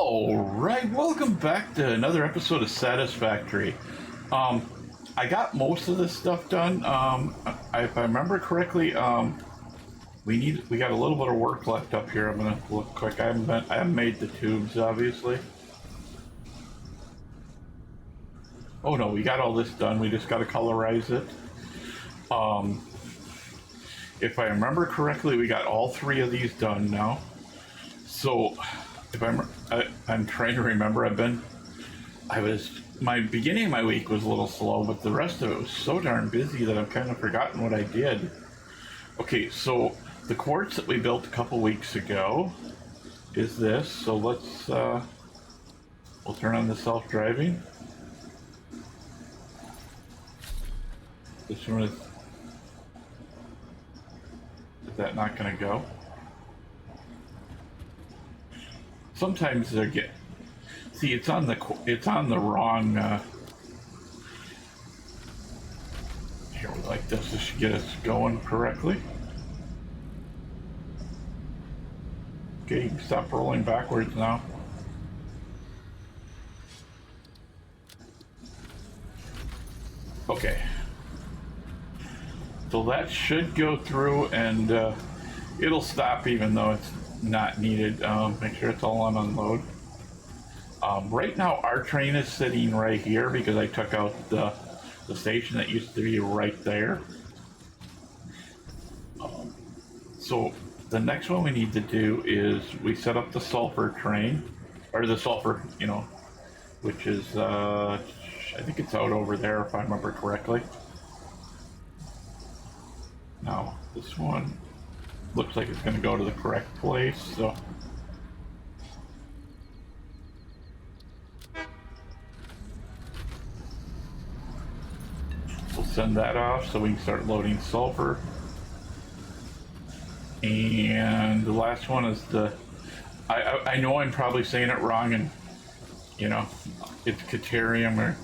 Alright, welcome back to another episode of Satisfactory. I got most of this stuff done. If I remember correctly, we got a little bit of work left up here. I'm gonna look quick. I haven't made the tubes, obviously. Oh no, we got all this done. We just got to colorize it. If I remember correctly, we got all three of these done now. So, if I'm trying to remember, my beginning of my week was a little slow, but the rest of it was so darn busy that I've kind of forgotten what I did. Okay, so the quartz that we built a couple weeks ago is this. So let's, we'll turn on the self-driving. This one is that not going to go? Sometimes they see it's on the wrong. Here we like this. This should get us going correctly. Okay, you can stop rolling backwards now. Okay. So that should go through, and it'll stop even though it's not needed. Make sure it's all on unload. Right now our train is sitting right here because I took out the station that used to be right there. So the next one we need to do is we set up the sulfur train, or the sulfur, which is I think it's out over there if I remember correctly. Now this one looks like it's going to go to the correct place, so we'll send that off so we can start loading sulfur. And the last one is I know I'm probably saying it wrong, and it's Caterium or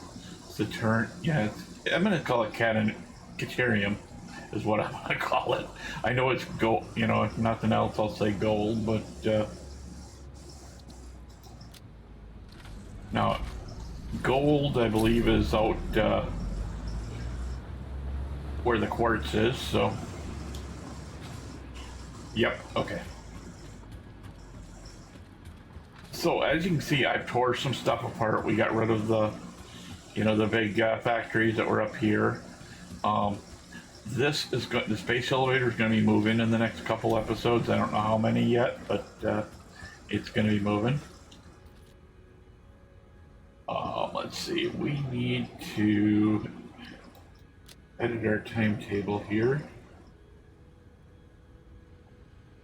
Saturn. Yeah, I'm going to call it Caterium is what I'm gonna call it. I know it's gold, if nothing else I'll say gold, but now gold I believe is out where the quartz is, so yep, okay. So as you can see, I've tore some stuff apart. We got rid of the big factories that were up here. The space elevator is going to be moving in the next couple episodes. I don't know how many yet, but it's going to be moving. Let's see. We need to edit our timetable here.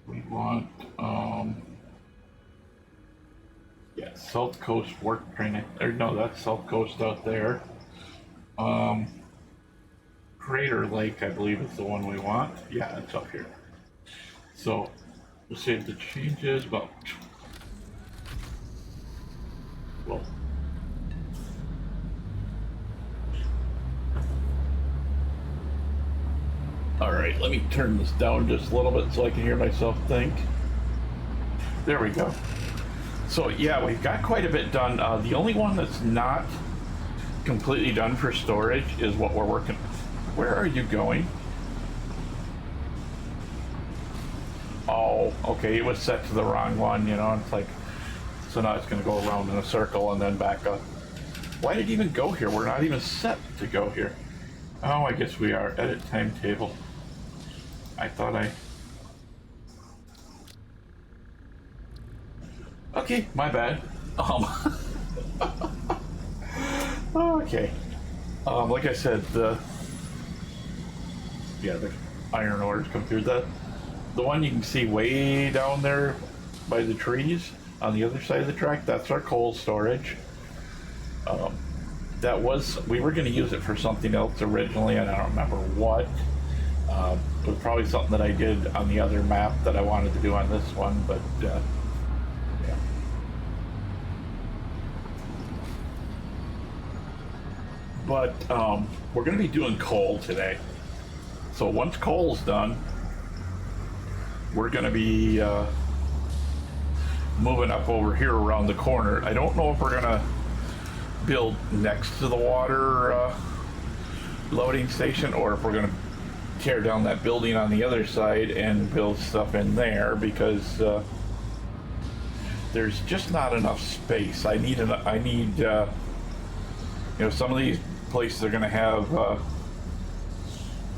We want, South Coast work training. Or no, that's South Coast out there. Crater Lake, I believe, is the one we want. Yeah, it's up here. So we'll save the changes about. Well, all right, let me turn this down just a little bit so I can hear myself think. There we go. So yeah, we've got quite a bit done. The only one that's not completely done for storage is what we're working on. Where are you going? Oh, okay, it was set to the wrong one, it's like, so now it's going to go around in a circle and then back up. Why did it even go here? We're not even set to go here. Oh, I guess we are. Edit timetable. I thought Okay, my bad. Okay. Like I said, the iron ores come through. The one you can see way down there by the trees on the other side of the track, that's our coal storage. We were going to use it for something else originally, and I don't remember what. It was probably something that I did on the other map that I wanted to do on this one, but yeah. But we're going to be doing coal today. So once coal's done, we're going to be moving up over here around the corner. I don't know if we're gonna build next to the water loading station, or if we're gonna tear down that building on the other side and build stuff in there, because there's just not enough space. I need you know, some of these places are gonna have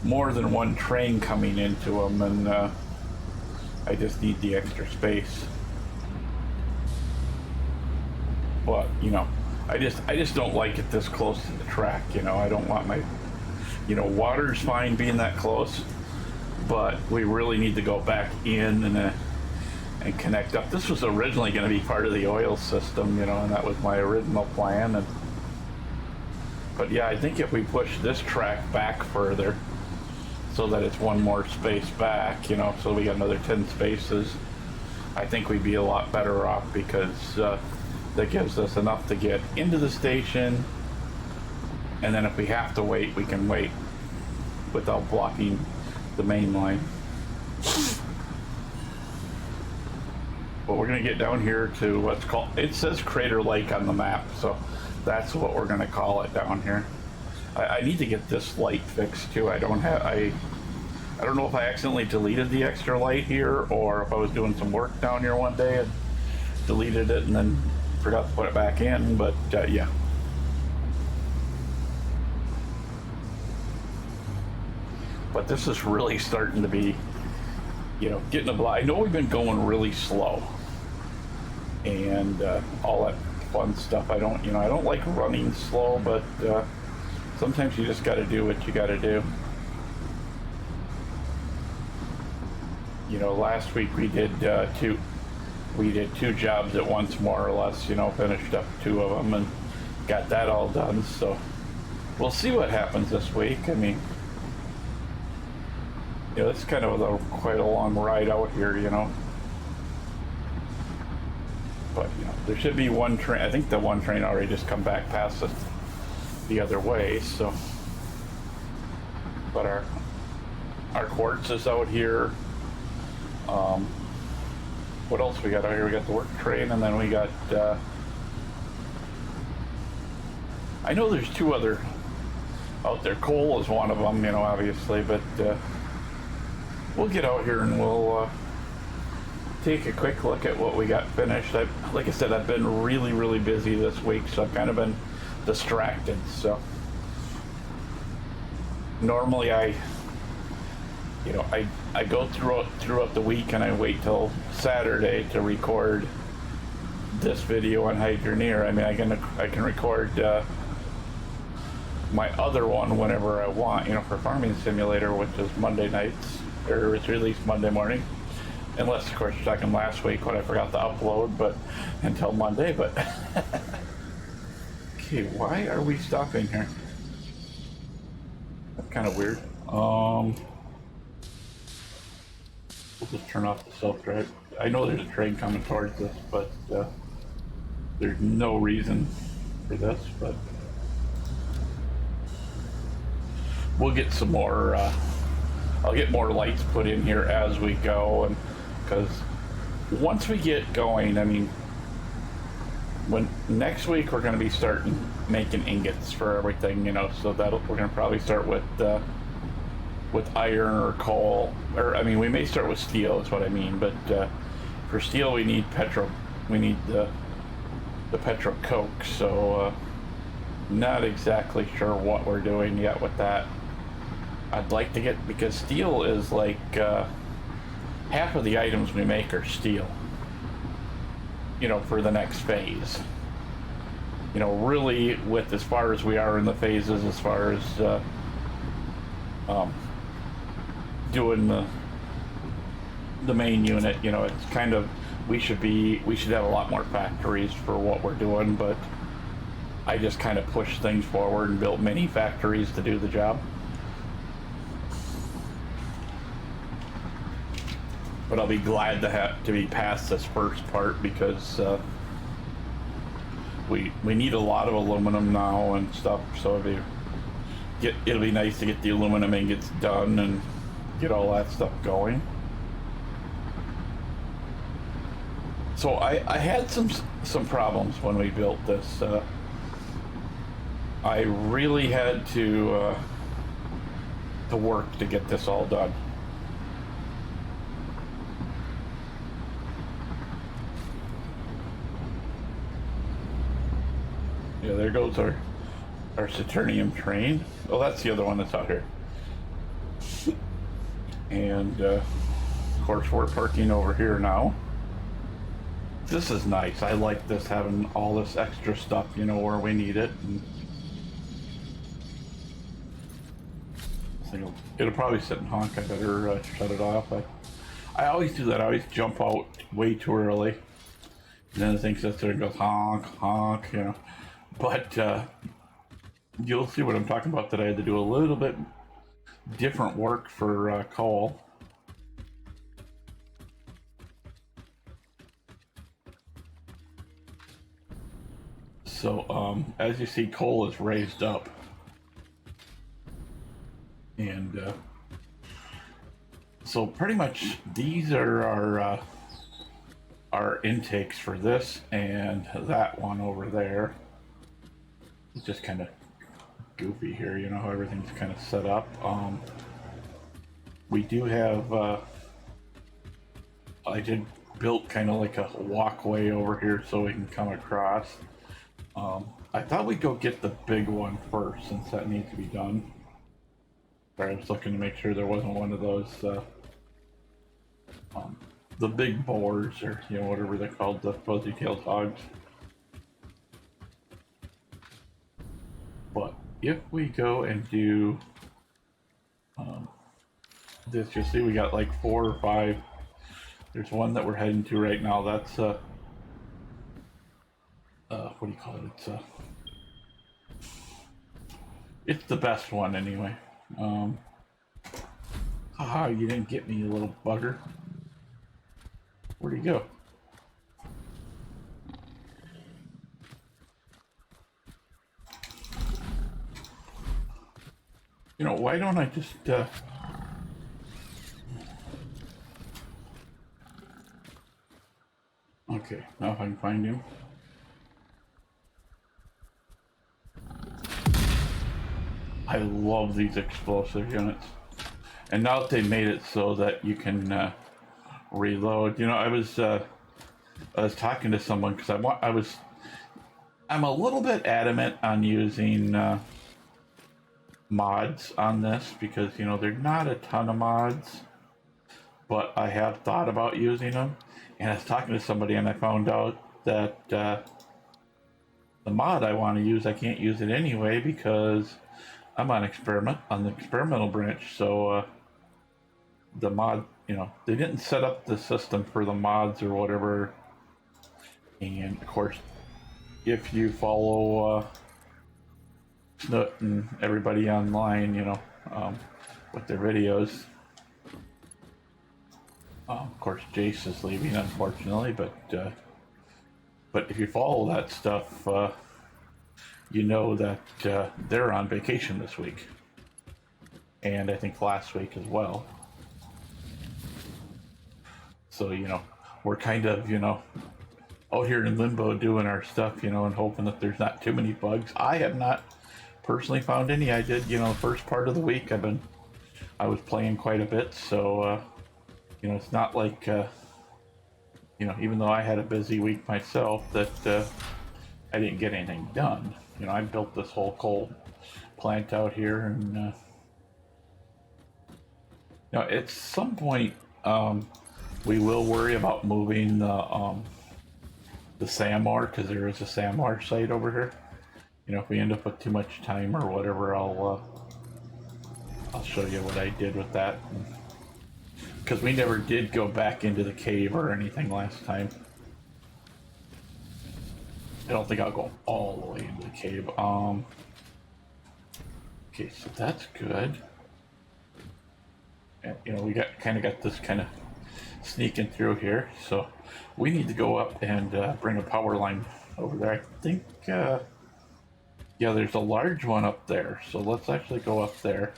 more than one train coming into them, and I just need the extra space. But you know, I just don't like it this close to the track. You know, I don't want my, you know, water's fine being that close, but we really need to go back in and connect up. This was originally going to be part of the oil system, you know, and that was my original plan. But yeah, I think if we push this track back further, so that it's one more space back, you know, so we got another 10 spaces, I think we'd be a lot better off, because that gives us enough to get into the station, and then if we have to wait, we can wait without blocking the main line. But we're gonna get down here to what's called, it says Crater Lake on the map, so that's what we're gonna call it down here. I need to get this light fixed too. I don't know if I accidentally deleted the extra light here, or if I was doing some work down here one day and deleted it and then forgot to put it back in, but yeah. But this is really starting to be, you know, getting a block. I know we've been going really slow and all that fun stuff. I don't like running slow, but sometimes you just got to do what you got to do. You know, last week we did two jobs at once, more or less. You know, finished up 2 of them and got that all done. So we'll see what happens this week. I mean, you know, it's kind of quite a long ride out here, you know. But you know, there should be one train. I think the one train already just come back past us the other way, so. But our quartz is out here. What else we got out here? We got the work train, and then we got I know there's 2 other out there. Coal is one of them, you know, obviously, but we'll get out here and we'll take a quick look at what we got finished. Like I said, I've been really busy this week, so I've kind of been distracted. So normally I go throughout the week, and I wait till Saturday to record this video on Hydroneer. I mean, I can record my other one whenever I want, you know, for Farming Simulator, which is Monday nights, or it's released Monday morning. Unless, of course, you're talking last week when I forgot to upload, but until Monday. But okay, why are we stopping here? That's kind of weird. We'll just turn off the self-drive. I know there's a train coming towards us, but there's no reason for this. But we'll get some more. I'll get more lights put in here as we go, and because once we get going, I mean, when next week we're going to be starting making ingots for everything, you know. So we're going to probably start with iron or coal, or I mean, we may start with steel, is what I mean. But for steel, we need the petro coke. So not exactly sure what we're doing yet with that. I'd like to get, because steel is like half of the items we make are steel, you know, for the next phase. You know, really, with as far as we are in the phases, as far as doing the main unit, you know, it's kind of, we should have a lot more factories for what we're doing, but I just kind of push things forward and built mini factories to do the job. But I'll be glad to be past this first part, because we need a lot of aluminum now and stuff. So it'll be nice to get the aluminum ingots done and get all that stuff going. So I had some problems when we built this. I really had to work to get this all done. Yeah, there goes our Saturnium train. Oh, that's the other one that's out here. And of course we're parking over here now. This is nice. I like this, having all this extra stuff, you know, where we need it. And it'll probably sit and honk. I better shut it off. I always do that. I always jump out way too early. And then the thing sits there and goes honk, honk, you know. But you'll see what I'm talking about, that I had to do a little bit different work for Cole. So as you see, Cole is raised up. And so pretty much these are our intakes for this and that one over there. It's just kind of goofy here, you know, how everything's kind of set up. We do have I did build kind of like a walkway over here so we can come across. I thought we'd go get the big one first, since that needs to be done. I was looking to make sure there wasn't one of those the big boars, or you know, whatever they're called, the fuzzy-tailed hogs. But if we go and do this, you'll see we got like 4 or 5. There's one that we're heading to right now. That's what do you call it? It's the best one anyway. Haha, you didn't get me, you little bugger. Where'd he go? You know, why don't I just okay, now if I can find him. I love these explosive units. And now that they made it so that you can reload, you know, I was talking to someone because I'm a little bit adamant on using mods on this, because you know, they're not a ton of mods, but I have thought about using them. And I was talking to somebody and I found out that the mod I want to use, I can't use it anyway because I'm on the experimental branch. So the mod, you know, they didn't set up the system for the mods or whatever. And of course, if you follow Snoot and everybody online, you know, with their videos, of course Jace is leaving, unfortunately, but if you follow that stuff, you know that they're on vacation this week, and I think last week as well. So, you know, we're kind of, you know, out here in limbo doing our stuff, you know, and hoping that there's not too many bugs. I have not personally found any. I did, you know, the first part of the week I was playing quite a bit, so you know, it's not like you know, even though I had a busy week myself, that I didn't get anything done. You know, I built this whole coal plant out here, and you know, at some point we will worry about moving the Samar, because there is a Samar site over here. You know, if we end up with too much time or whatever, I'll show you what I did with that. Because we never did go back into the cave or anything last time. I don't think I'll go all the way into the cave. Okay, so that's good. And, you know, we kind of got this kind of sneaking through here. So we need to go up and bring a power line over there. I think, yeah, there's a large one up there. So let's actually go up there.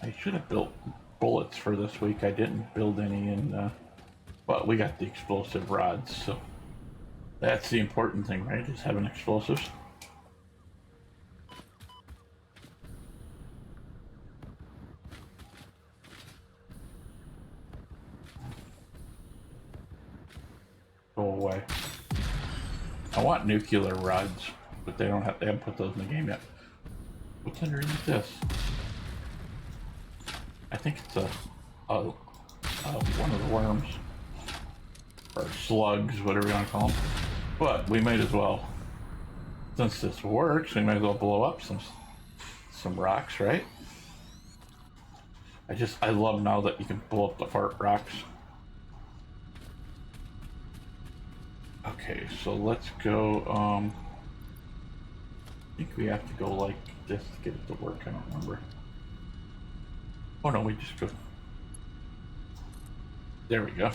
I should have built bullets for this week. I didn't build any in But we got the explosive rods, so that's the important thing, right? Is having explosives. Go away. I want nuclear rods, but they haven't put those in the game yet. What's underneath this? I think it's one of the worms. Or slugs, whatever you want to call them. But we might as well, since this works, we might as well blow up some rocks, right? I love now that you can blow up the fart rocks. Okay, so let's go, I think we have to go like this to get it to work, I don't remember. Oh no, we just go. There we go.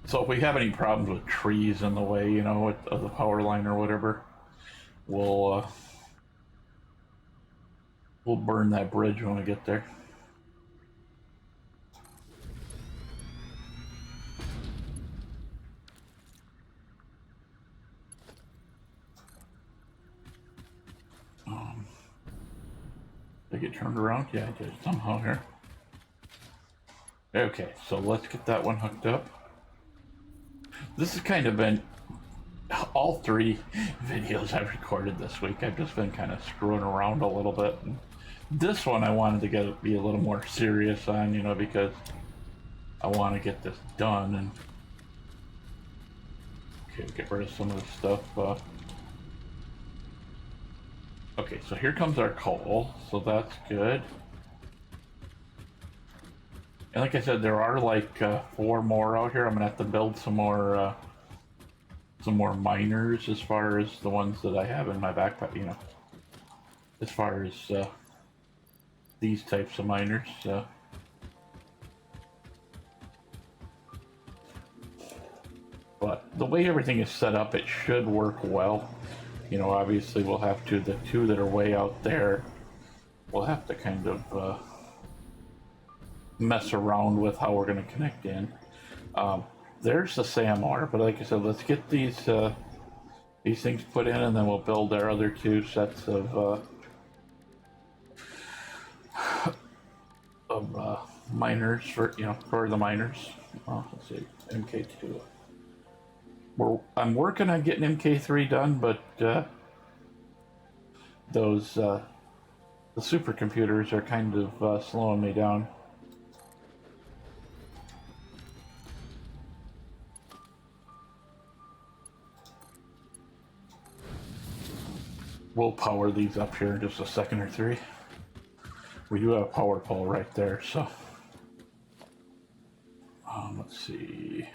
So if we have any problems with trees in the way, you know, of the power line or whatever, we'll burn that bridge when we get there. Did I get turned around? Yeah, I did somehow here. Okay, so let's get that one hooked up. This has kind of been all 3 videos I've recorded this week. I've just been kind of screwing around a little bit. And this one I wanted to be a little more serious on, you know, because I want to get this done. And okay, get rid of some of the stuff. Okay, so here comes our coal, so that's good. And like I said, there are like 4 more out here. I'm gonna have to build some more miners as far as the ones that I have in my backpack, you know. As far as these types of miners. But the way everything is set up, it should work well. You know, obviously we'll have to, the 2 that are way out there, we'll have to kind of mess around with how we're going to connect in. There's the SAM ore, but like I said, let's get these things put in, and then we'll build our other 2 sets of miners for, you know, for the miners. Let's see, MK2. I'm working on getting MK3 done, but those the supercomputers are kind of slowing me down. We'll power these up here in just a second or 3. We do have a power pole right there, so let's see.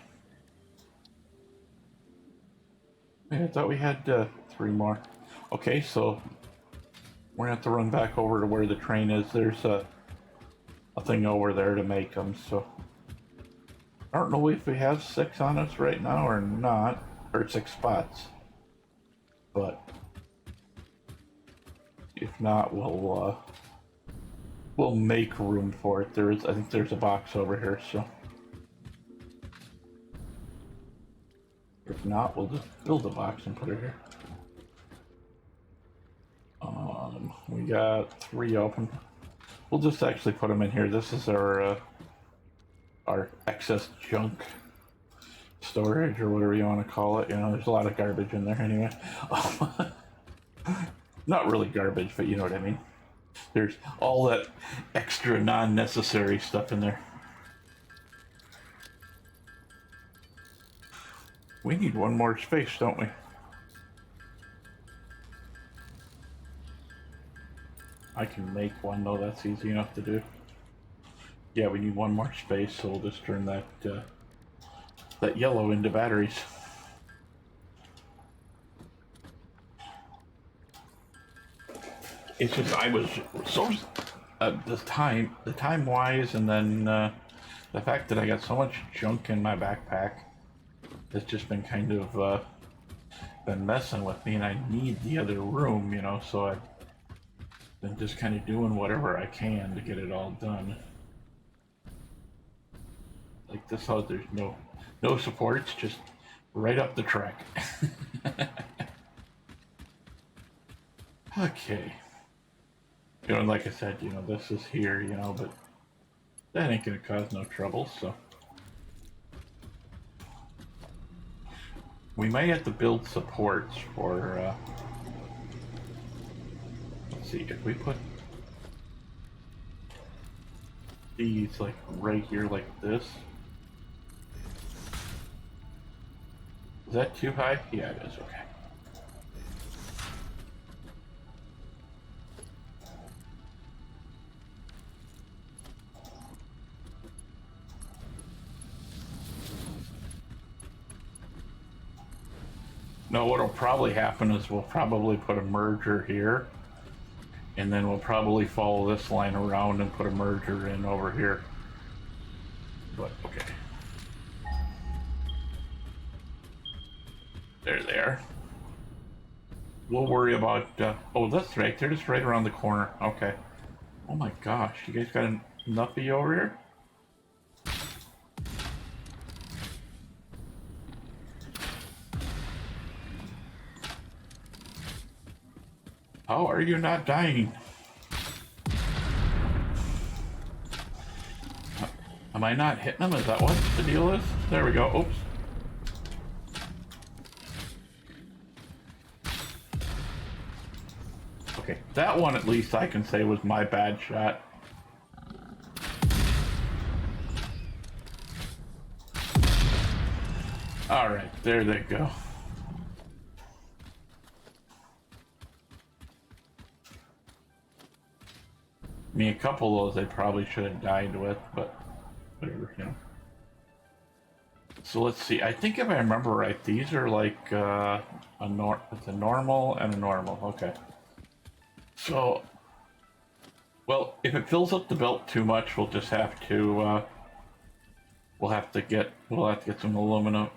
I thought we had 3 more. Okay, so we're gonna have to run back over to where the train is. There's a thing over there to make them, so I don't know if we have 6 on us right now or not, or 6 spots, but if not, we'll make room for it. I think there's a box over here, so if not, we'll just build a box and put it here. We got 3 open. We'll just actually put them in here. This is our excess junk storage, or whatever you want to call it. You know, there's a lot of garbage in there anyway. Not really garbage, but you know what I mean. There's all that extra non-necessary stuff in there. We need 1 more space, don't we? I can make 1 though, that's easy enough to do. Yeah, we need 1 more space, so we'll just turn that yellow into batteries. It's just, I was so, the time wise, and then the fact that I got so much junk in my backpack, it's just been kind of been messing with me, and I need the other room, you know, so I've been just kind of doing whatever I can to get it all done. Like this house, there's no supports, just right up the track. Okay. You know, like I said, you know, this is here, you know, but that ain't gonna cause no trouble, so. We may have to build supports for, let's see, if we put these, like, right here like this. Is that too high? Yeah, it is, okay. No, what'll probably happen is we'll probably put a merger here, and then we'll probably follow this line around and put a merger in over here. But, okay. There they are. We'll worry about, oh, that's right, they're just right around the corner. Okay. Oh my gosh, you guys got enough of you over here? How are you not dying? Am I not hitting them? Is that what the deal is? There we go. Oops. Okay, that one at least I can say was my bad shot. Alright, there they go. I mean, a couple of those they probably should have died with, but whatever, you know. So let's see. I think if I remember right, these are like it's a normal and a normal. Okay. So, well, if it fills up the belt too much, we'll just have to we'll have to get some aluminum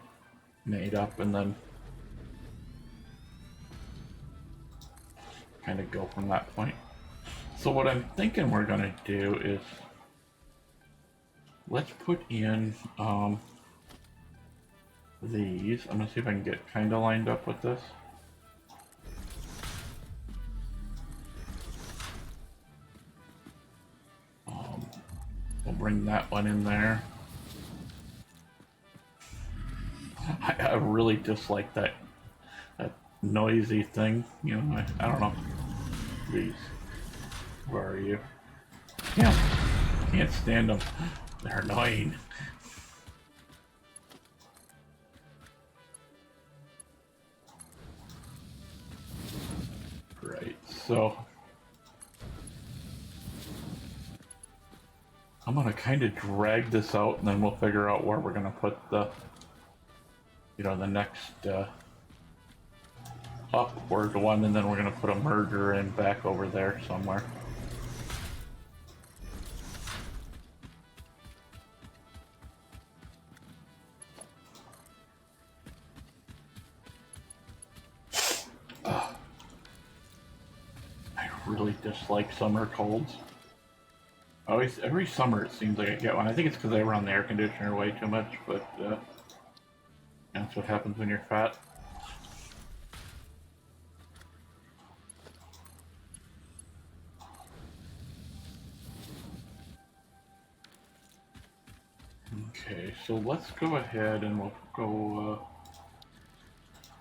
made up and then kind of go from that point. So what I'm thinking we're gonna do is let's put in these. I'm gonna see if I can get kind of lined up with this. We'll bring that one in there. I really dislike that noisy thing. You know, I don't know. Please, where are you? Yeah, can't stand them. They're annoying. Right, so I'm gonna kind of drag this out, and then we'll figure out where we're gonna put the, you know, the next upward one, and then we're gonna put a merger in back over there somewhere. I really dislike summer colds. Always, every summer it seems like I get one. I think it's because I run the air conditioner way too much, but that's what happens when you're fat. Okay, so let's go ahead and we'll go,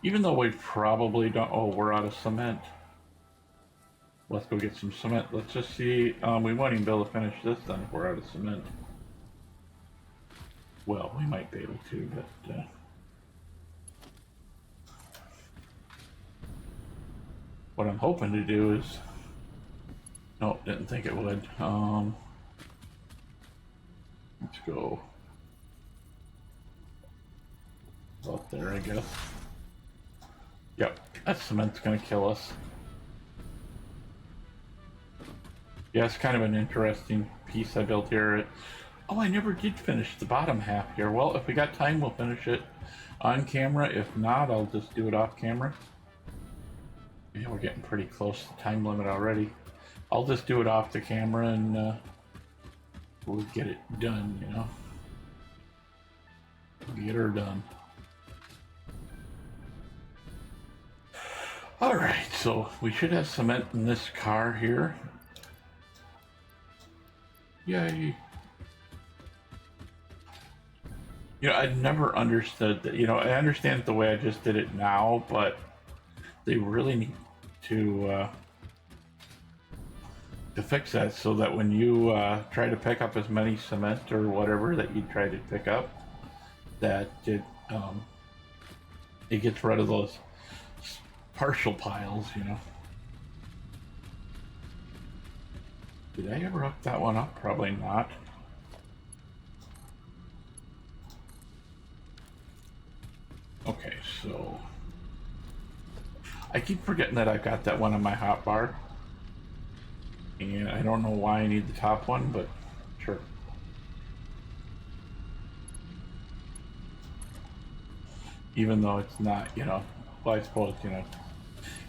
even though we probably don't, oh, we're out of cement. Let's go get some cement. Let's just see, we won't even be able to finish this then if we're out of cement. Well, we might be able to, but, what I'm hoping to do is, nope, didn't think it would. Let's go up there, I guess. Yep, that cement's gonna kill us. Yeah, it's kind of an interesting piece I built here. Oh, I never did finish the bottom half here. Well, if we got time, we'll finish it on camera. If not, I'll just do it off camera. Yeah, we're getting pretty close to the time limit already. I'll just do it off the camera and we'll get it done, you know. Get her done. Alright, so we should have cement in this car here. Yay. You know, I never understood that. You know, I understand the way I just did it now, but they really need to fix that so that when you try to pick up as many cement or whatever that you try to pick up, that it gets rid of those partial piles, you know. Did I ever hook that one up? Probably not. Okay, so I keep forgetting that I've got that one on my hotbar. And I don't know why I need the top one, but sure. Even though it's not, you know, well, I suppose, you know,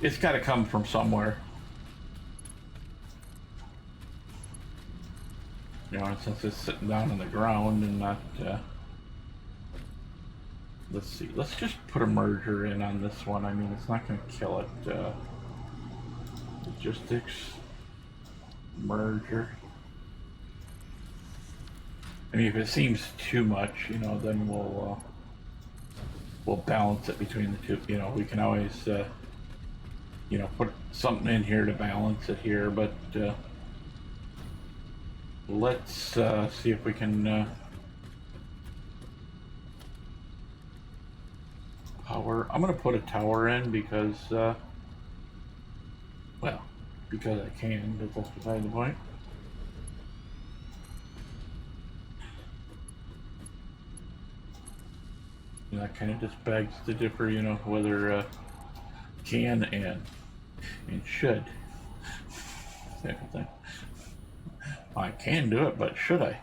it's got to come from somewhere. You know, since it's sitting down on the ground and not, let's see, let's just put a merger in on this one. I mean, it's not going to kill it. Logistics, merger. I mean, if it seems too much, you know, then we'll balance it between the two. You know, we can always, you know, put something in here to balance it here, but let's see if we can power. I'm gonna put a tower in because, well, because I can, but that's beside the point. And that kind of just begs to differ, you know, whether can and should. Same thing. I can do it, but should I?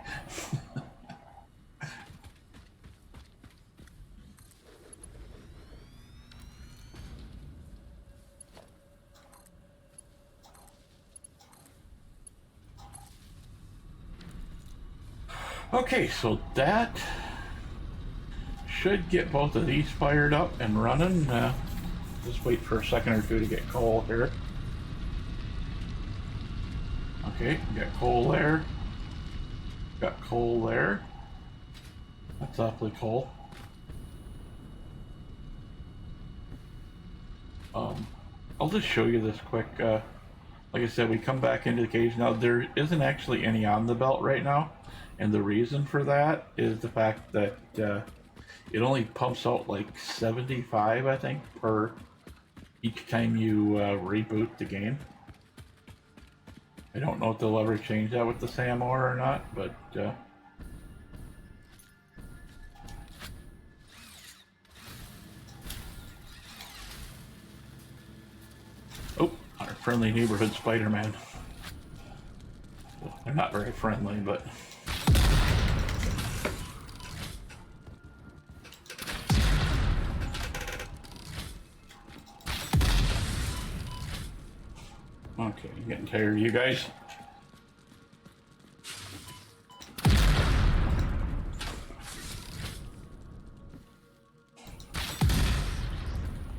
Okay, so that should get both of these fired up and running. Just wait for a second or two to get coal here. Okay, got coal there. Got coal there. That's awfully coal. I'll just show you this quick. Like I said, we come back into the cage. Now, there isn't actually any on the belt right now. And the reason for that is the fact that it only pumps out like 75, I think, per each time you reboot the game. I don't know if they'll ever change that with the SAM ore or not, but oh, our friendly neighborhood Spider-Man. Well, they're not very friendly, but okay, I'm getting tired of you guys.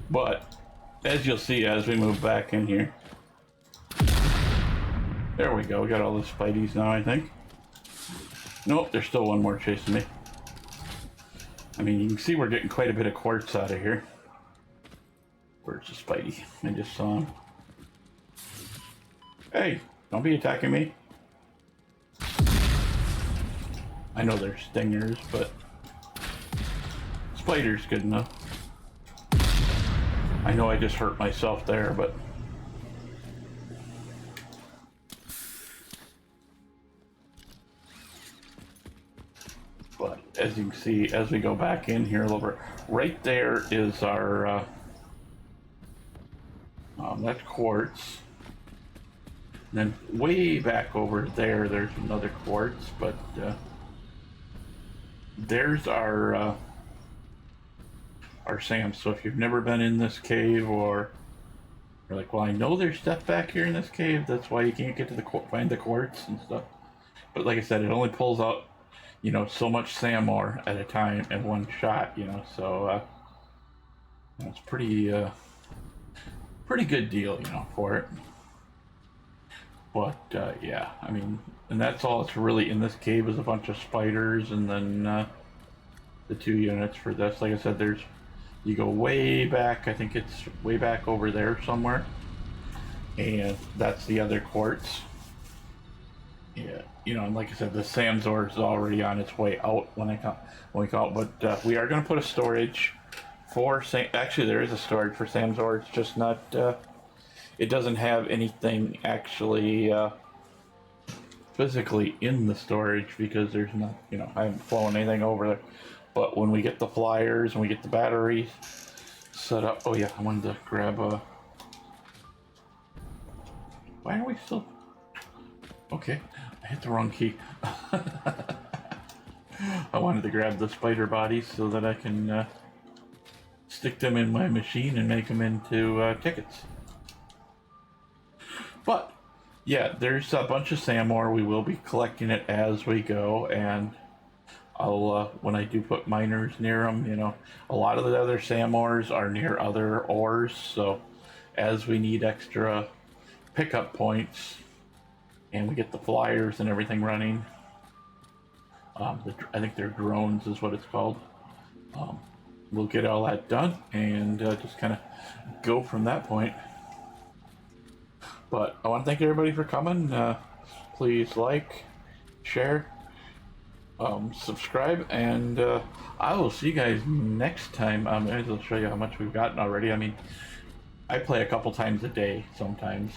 But as you'll see as we move back in here, there we go. We got all the Spideys now, I think. Nope, there's still one more chasing me. I mean, you can see we're getting quite a bit of quartz out of here. Where's the Spidey? I just saw him. Hey, don't be attacking me. I know they're stingers, but spiders good enough. I know I just hurt myself there, but as you can see, as we go back in here a little bit, right there is our that's quartz. And then way back over there, there's another quartz, but there's our SAM. So if you've never been in this cave, or you're like, well, I know there's stuff back here in this cave, that's why you can't get to the find the quartz and stuff. But like I said, it only pulls out so much sand ore at a time in one shot, so it's pretty good deal, for it. But yeah, I mean, and that's all that's really in this cave is a bunch of spiders, and then the 2 units for this. Like I said, you go way back. I think it's way back over there somewhere, and that's the other quartz. Yeah, and like I said, the Samsor is already on its way out when we come out. But we are going to put a storage for Actually, there is a storage for Samsor. It's just not. It doesn't have anything actually physically in the storage because there's not. I haven't flown anything over there. But when we get the flyers and we get the batteries set up. Oh yeah, I wanted to grab a. Why are we still? Okay, I hit the wrong key. I wanted to grab the spider bodies so that I can stick them in my machine and make them into tickets. But yeah, there's a bunch of sand ore. We will be collecting it as we go, and I'll when I do put miners near them, a lot of the other sand ores are near other ores. So as we need extra pickup points, and we get the flyers and everything running. I think they're drones is what it's called. We'll get all that done and just kind of go from that point. But I want to thank everybody for coming. Please like, share, subscribe, and I will see you guys next time. I'll show you how much we've gotten already. I mean, I play a couple times a day sometimes.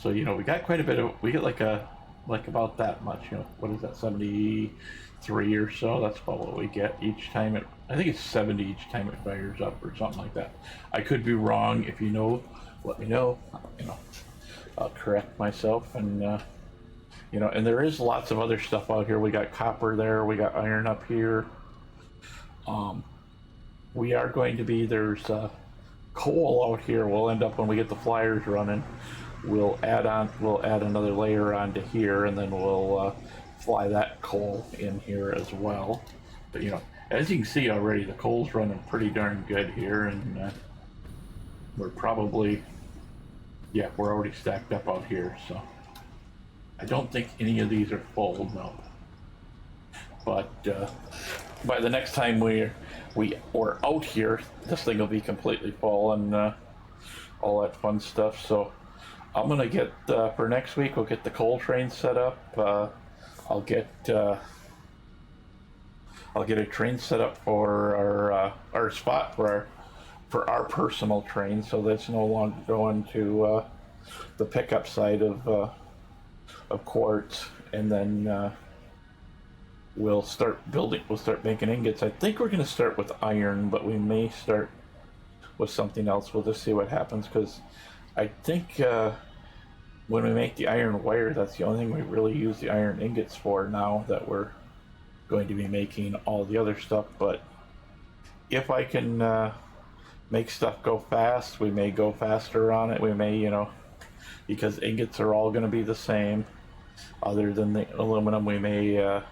So, we got quite a bit of, we get like about that much, what is that, 73 or so? That's about what we get each time I think it's 70 each time it fires up or something like that. I could be wrong. If you know, let me know, I'll correct myself, and, and there is lots of other stuff out here. We got copper there, we got iron up here. We are going to be, there's coal out here. We'll end up when we get the flyers running. We'll add another layer onto here, and then we'll fly that coal in here as well. But as you can see already, the coal's running pretty darn good here, and we're probably, we're already stacked up out here. So I don't think any of these are full, no. But by the next time we're out here, this thing will be completely full and all that fun stuff. So I'm gonna get for next week. We'll get the coal train set up. I'll get a train set up for our spot for our personal train, so that's no longer going to the pickup side of quartz, and then we'll start making ingots. I think we're gonna start with iron, but we may start with something else. We'll just see what happens, because I think when we make the iron wire, that's the only thing we really use the iron ingots for now that we're going to be making all the other stuff. But if I can make stuff go fast, we may go faster on it. We may, because ingots are all going to be the same other than the aluminum, we may,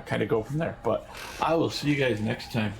kind of go from there. But I will see you guys next time.